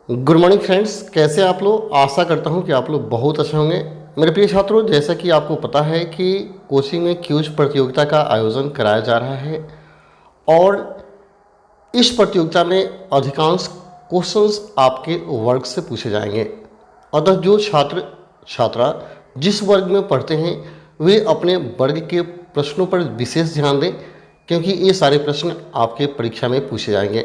Good morning friends, कैसे आप लोग। आशा करता हूं कि आप लोग बहुत अच्छे होंगे। मेरे प्रिय छात्रों, जैसा कि आपको पता है कि कोचिंग में क्यूज प्रतियोगिता का आयोजन कराया जा रहा है और इस प्रतियोगिता में अधिकांश क्वेश्चंस आपके वर्ग से पूछे जाएंगे। अतः जो छात्र छात्रा जिस वर्ग में पढ़ते हैं वे अपने वर्ग के प्रश्नों पर विशेष ध्यान दें, क्योंकि ये सारे प्रश्न आपके परीक्षा में पूछे जाएंगे।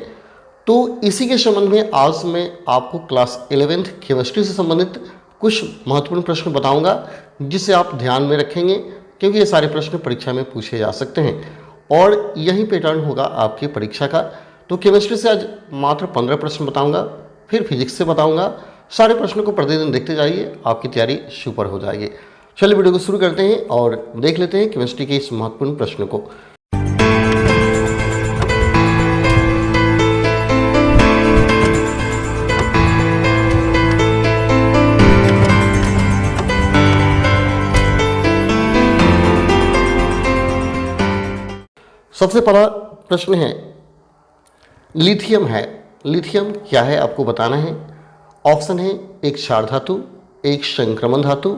तो इसी के संबंध में आज मैं आपको क्लास 11th केमिस्ट्री से संबंधित कुछ महत्वपूर्ण प्रश्न बताऊंगा, जिसे आप ध्यान में रखेंगे, क्योंकि ये सारे प्रश्न परीक्षा में पूछे जा सकते हैं और यही पैटर्न होगा आपकी परीक्षा का। तो केमिस्ट्री से आज मात्र 15 प्रश्न बताऊंगा, फिर फिजिक्स से बताऊंगा। सारे प्रश्नों को प्रतिदिन देखते जाइए, आपकी तैयारी सुपर हो जाएगी। चलिए वीडियो को शुरू करते हैं और देख लेते हैं केमिस्ट्री के इस महत्वपूर्ण प्रश्न को। सबसे पहला प्रश्न है, लिथियम है। लिथियम क्या है आपको बताना है। ऑप्शन है एक क्षार धातु, एक संक्रमण धातु,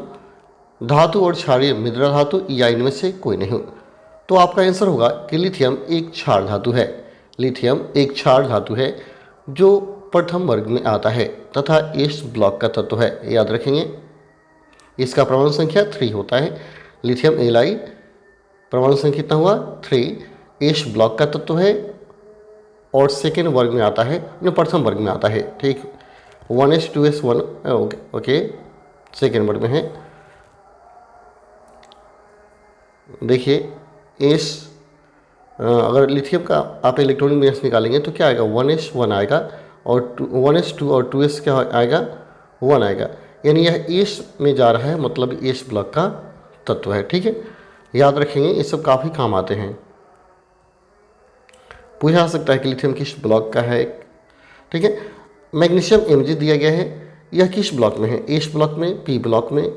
धातु और क्षारीय मृदा धातु, या इनमें से कोई नहीं। तो आपका आंसर होगा कि लिथियम एक क्षार धातु है। लिथियम एक क्षार धातु है जो प्रथम वर्ग में आता है तथा एस ब्लॉक का तत्व है, याद रखेंगे। इसका परमाणु संख्या 3 होता है। लिथियम एलाई परमाणु संख्या कितना हुआ 3, एस ब्लॉक का तत्व है और सेकेंड वर्ग में आता है, प्रथम वर्ग में आता है। ठीक, 1s 2s 1 ओके सेकेंड वर्ग में है। देखिए एस अगर लिथियम का आप इलेक्ट्रॉनिक बैलेंस निकालेंगे तो क्या आएगा 1s 1 आएगा और 1s 2 और 2s क्या आएगा 1 आएगा, यानी यह एस में जा रहा है, मतलब एस ब्लॉक का तत्व है। ठीक है, याद रखेंगे, ये सब काफ़ी काम आते हैं। पूछा जा सकता है कि लिथियम किस ब्लॉक का है। ठीक है, मैग्नीशियम Mg दिया गया है, यह किस ब्लॉक में है, एस ब्लॉक में, पी ब्लॉक में,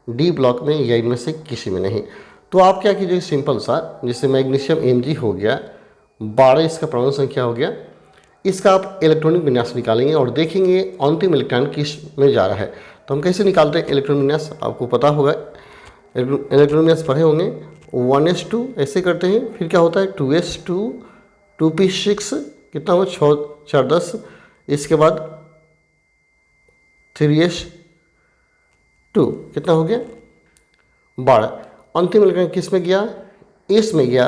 डी ब्लॉक में, या इनमें से किसी में नहीं। तो आप क्या कीजिए, सिंपल सा, जैसे मैग्नीशियम Mg हो गया 12, इसका परमाणु संख्या हो गया, इसका आप इलेक्ट्रॉनिक विन्यास निकालेंगे और देखेंगे अंतिम इलेक्ट्रॉन किस में जा रहा है। तो हम कैसे निकालते हैं इलेक्ट्रॉनिक विन्यास, आपको पता होगा, इलेक्ट्रॉनिक विन्यास पढ़े होंगे। 1s2 ऐसे करते हैं, फिर क्या होता है 2s2 2p6 कितना हुआ 6 4 10, इसके बाद 3s2 कितना हो गया 12। अंतिम इलेक्ट्रॉन किस में गया, एस में गया,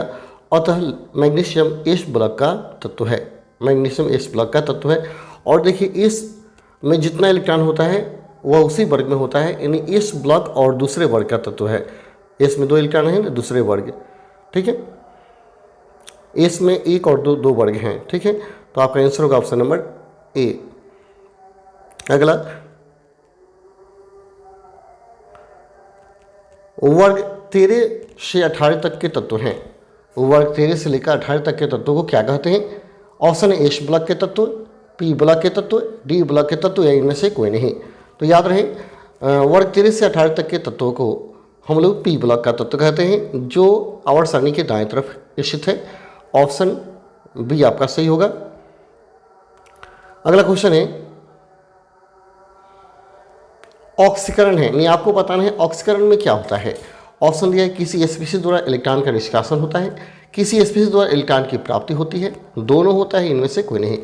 अतः मैग्नीशियम एस ब्लॉक का तत्व है। मैग्नीशियम एस ब्लॉक का तत्व है। और देखिए एस में जितना इलेक्ट्रॉन होता है वह उसी वर्ग में होता है, यानी एस ब्लॉक और दूसरे वर्ग का तत्व है। एस में 2 इलेक्ट्रॉन है, दूसरे वर्ग। ठीक है, एस में 1 और 2 वर्ग हैं। ठीक है, तो आपका आंसर होगा ऑप्शन नंबर ए। अगला, वर्ग 13 से 18 तक के तत्व हैं। वर्ग 13 से लेकर 18 तक के तत्वों को क्या कहते हैं। ऑप्शन है एस ब्लॉक के तत्व, पी ब्लॉक के तत्व, डी ब्लॉक के तत्व, या इनमें से कोई नहीं। तो याद रहे, वर्ग 13 से 18 तक के तत्वों को हम लोग पी ब्लॉक का तत्व कहते हैं, जो आवर्त सारणी के दाएं तरफ स्थित है। ऑप्शन बी आपका सही होगा। अगला क्वेश्चन है, ऑक्सीकरण है, नहीं आपको बताना है ऑक्सीकरण में क्या होता है। ऑप्शन दिया है किसी स्पीशीज द्वारा इलेक्ट्रॉन का निष्कासन होता है, किसी स्पीशीज द्वारा इलेक्ट्रॉन की प्राप्ति होती है, दोनों होता है, इनमें से कोई नहीं।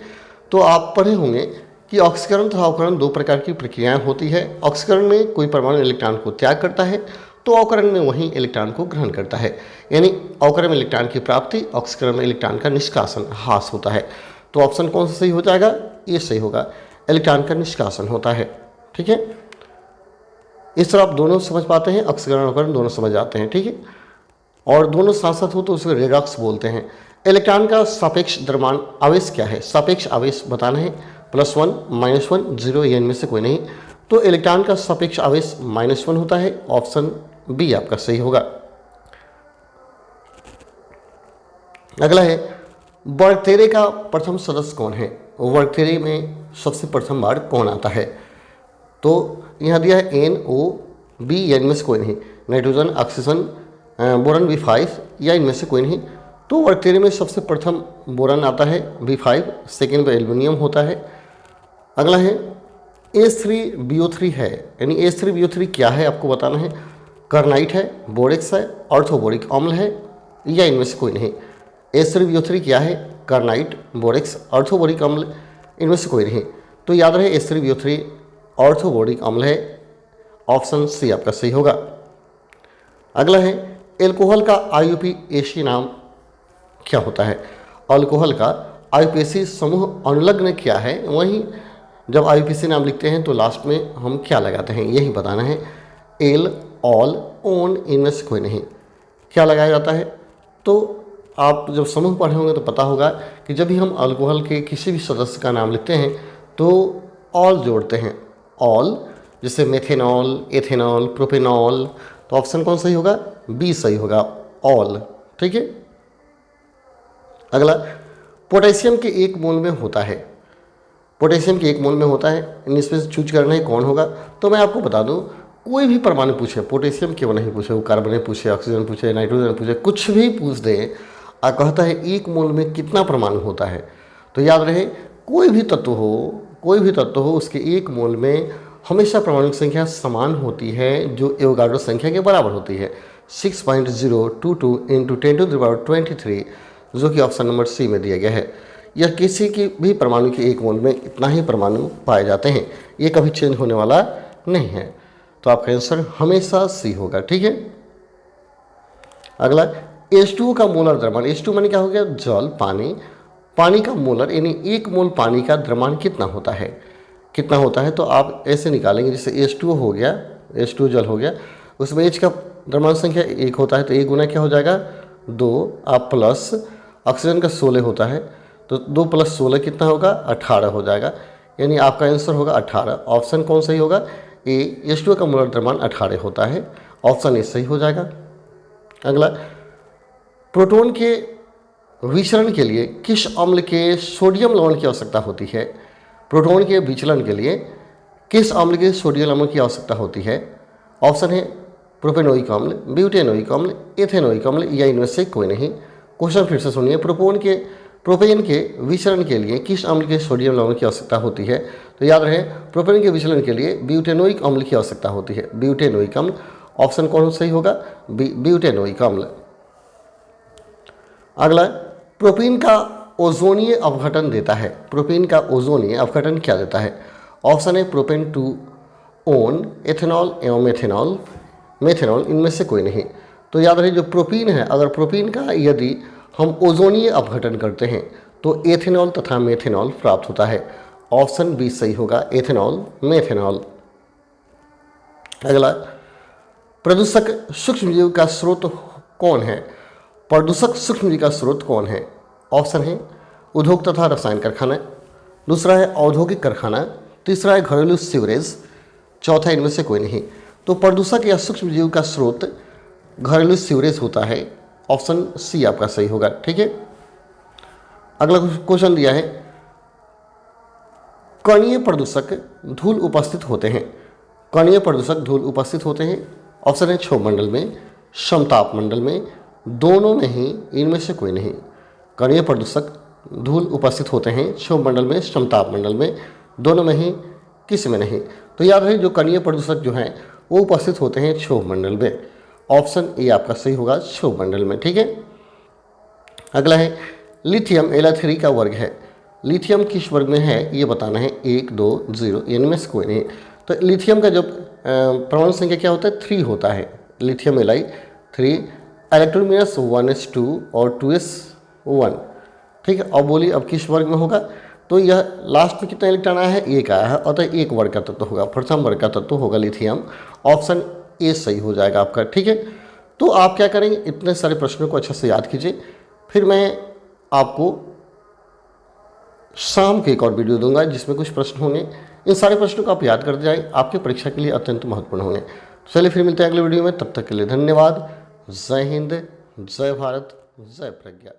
तो आप पढ़े होंगे कि ऑक्सीकरण तथा अवकरण 2 प्रकार की प्रक्रियाएं होती है। ऑक्सीकरण में कोई परमाणु इलेक्ट्रॉन को त्याग करता है, तो अवकरण में वही इलेक्ट्रॉन को ग्रहण करता है, यानी अवकरण में इलेक्ट्रॉन की प्राप्ति, ऑक्सीकरण में इलेक्ट्रॉन का निष्कासन, ह्रास होता है। तो ऑप्शन कौन सा सही हो जाएगा, ये सही होगा, इलेक्ट्रॉन का निष्कासन होता है। ठीक है, इस तरह आप दोनों समझ पाते हैं, ऑक्सीकरण अवकरण दोनों समझ आते हैं। ठीक है, और दोनों साथ साथ हो तो उसे रेडॉक्स बोलते हैं। इलेक्ट्रॉन का सापेक्ष द्रव्यमान आवेश क्या है, सापेक्ष आवेश बताना है, +1 -1 0, या इनमें से कोई नहीं। तो इलेक्ट्रॉन का सापेक्ष आवेश -1 होता है। ऑप्शन बी आपका सही होगा। अगला है, वर्ग 13 का प्रथम सदस्य कौन है। वर्ग 13 में सबसे प्रथम बार कौन आता है। तो यहाँ दिया है NO, B, या इनमें से कोई नहीं। नाइट्रोजन, ऑक्सीजन, बोरन B5, या इनमें से कोई नहीं। तो वर्ग 13 में सबसे प्रथम बोरन आता है B5, सेकेंड पे एल्युमिनियम होता है। अगला है H3BO3 है, यानी H3BO3 क्या है आपको बताना है। कार्नाइट है, बोरेक्स है, ऑर्थोबोरिक अम्ल है, या इनमें से कोई नहीं। H3BO3 क्या है? कार्नाइट, बोरेक्स, ऑर्थोबोरिक अम्ल, इनमें से कोई नहीं। तो याद रहे H3BO3 ऑर्थोबोरिक अम्ल है, ऑप्शन सी आपका सही होगा। अगला है एल्कोहल का IUPAC नाम क्या होता है? अल्कोहल का IUPAC समूह अनुलग्न क्या है? वहीं जब IUPAC नाम लिखते हैं तो लास्ट में हम क्या लगाते हैं, यही बताना है। एल, ऑल, ओन, इनमें से कोई नहीं, क्या लगाया जाता है? तो आप जब समूह पढ़े होंगे तो पता होगा कि जब भी हम अल्कोहल के किसी भी सदस्य का नाम लिखते हैं तो ऑल जोड़ते हैं। ऑल, जैसे मेथेनॉल, एथेनॉल, प्रोपेनॉल, तो ऑप्शन कौन सही होगा? बी सही होगा, ऑल। ठीक है। अगला, पोटेशियम के एक मोल में होता है, पोटेशियम के एक मोल में होता है, इसमें से चूज करना है कौन होगा। तो मैं आपको बता दूं, कोई भी परमाणु पूछे, पोटेशियम क्यों नहीं पूछे, वो कार्बन पूछे, ऑक्सीजन पूछे, नाइट्रोजन पूछे, कुछ भी पूछ दे, कहता है एक मोल में कितना परमाणु होता है, तो याद रहे कोई भी तत्व हो उसके एक मोल में हमेशा परमाणु संख्या समान होती है, जो एवोगाड्रो संख्या के बराबर होती है, 6.022 × 10⁻23, जो कि ऑप्शन नंबर सी में दिया गया है। यह किसी की भी परमाणु के एक मोल में इतना ही परमाणु पाए जाते हैं, ये कभी चेंज होने वाला नहीं है। तो आपका आंसर हमेशा सी होगा। ठीक है। अगला, H2O का मोलर द्रव्यमान, H2 माने क्या हो गया? जल, पानी। पानी का मोलर यानी एक मोल पानी का द्रव्यमान कितना होता है? कितना होता है? तो आप ऐसे निकालेंगे, जैसे H2O हो गया, H2O जल हो गया, उसमें H का द्रव्यमान संख्या 1 होता है, तो 1 गुना क्या हो जाएगा? 2। आप प्लस ऑक्सीजन का 16 होता है, तो 2 + 16 कितना होगा? 18 हो जाएगा, यानी आपका आंसर होगा 18। ऑप्शन कौन सही होगा? ए, H2O का मोलर द्रव्यमान 18 होता है, ऑप्शन ए सही हो जाएगा। अगला, प्रोटॉन के विचलन के लिए किस अम्ल के सोडियम लवण की आवश्यकता होती है? प्रोटॉन के विचलन के लिए किस अम्ल के सोडियम लवण की आवश्यकता होती है? ऑप्शन है प्रोपेनोइक अम्ल, ब्यूटेनोइक अम्ल, एथेनोइक अम्ल, या इनमें से कोई नहीं। क्वेश्चन फिर से सुनिए, प्रोपेन के विचलन के लिए किस अम्ल के सोडियम लवण की आवश्यकता होती है? तो याद रहे प्रोपेन के विचलन के लिए ब्यूटेनोइक अम्ल की आवश्यकता होती है, ब्यूटेनोइक अम्ल। ऑप्शन कौन सही होगा? ब्यूटेनोइक अम्ल। अगला, प्रोपेन का ओजोनीय अपघटन देता है, प्रोपेन का ओजोनीय अपघटन क्या देता है? ऑप्शन है प्रोपेन टू ओन, एथेनॉल एवं मेथेनॉल, इनमें से कोई नहीं। तो याद रहे जो प्रोपीन है, अगर प्रोपीन का यदि हम ओजोनीय अपघटन करते हैं तो एथेनॉल तथा मेथेनॉल प्राप्त होता है, ऑप्शन बी सही होगा, एथेनॉल, मेथेनॉल। अगला, प्रदूषक सूक्ष्मजीव का स्रोत कौन है? प्रदूषक सूक्ष्मजीव का स्रोत कौन है? ऑप्शन है उद्योग तथा रसायन कारखाना, दूसरा है औद्योगिक कारखाना, तीसरा है घरेलू सीवरेज, चौथा इनमें से कोई नहीं। तो प्रदूषक या सूक्ष्मजीव का स्रोत घरेलू सीवरेज होता है, ऑप्शन सी आपका सही होगा। ठीक है। अगला क्वेश्चन दिया है, कणीय प्रदूषक धूल उपस्थित होते हैं, कणीय प्रदूषक धूल उपस्थित होते हैं, ऑप्शन है क्षोभ मंडल में, समताप मंडल में, दोनों में ही, इनमें से कोई नहीं। कणीय प्रदूषक धूल उपस्थित होते हैं क्षोभ मंडल में, समताप मंडल में, दोनों में ही, किसी में नहीं। तो याद है जो कणीय प्रदूषक जो हैं वो उपस्थित होते हैं क्षोभ मंडल में, ऑप्शन ए आपका सही होगा, क्षोभ मंडल में। ठीक है। अगला है, लिथियम Li3 का वर्ग है, लिथियम किस वर्ग में है ये बताना है, 1, 2, 0, इनमें से कोई नहीं। तो लिथियम का जब परमाणु संख्या क्या होता है? 3 होता है, लिथियम Li3, इलेक्ट्रॉन 1s2 और 2s1। ठीक है। अब बोलिए अब किस वर्ग में होगा? तो यह लास्ट में कितना इलेक्ट्रॉन आया है? 1 आया है, अतः 1 वर्ग का तत्व होगा, प्रथम वर्ग का तत्व होगा लिथियम, ऑप्शन ए सही हो जाएगा आपका। ठीक है। तो आप क्या करेंगे, इतने सारे प्रश्नों को अच्छे से याद कीजिए, फिर मैं आपको शाम के एक और वीडियो दूंगा जिसमें कुछ प्रश्न होंगे, इन सारे प्रश्नों को आप याद करते जाएं, आपकी परीक्षा के लिए अत्यंत महत्वपूर्ण होंगे। चलिए फिर मिलते हैं अगले वीडियो में, तब तक के लिए धन्यवाद। जय हिंद, जय भारत, जय प्रज्ञा।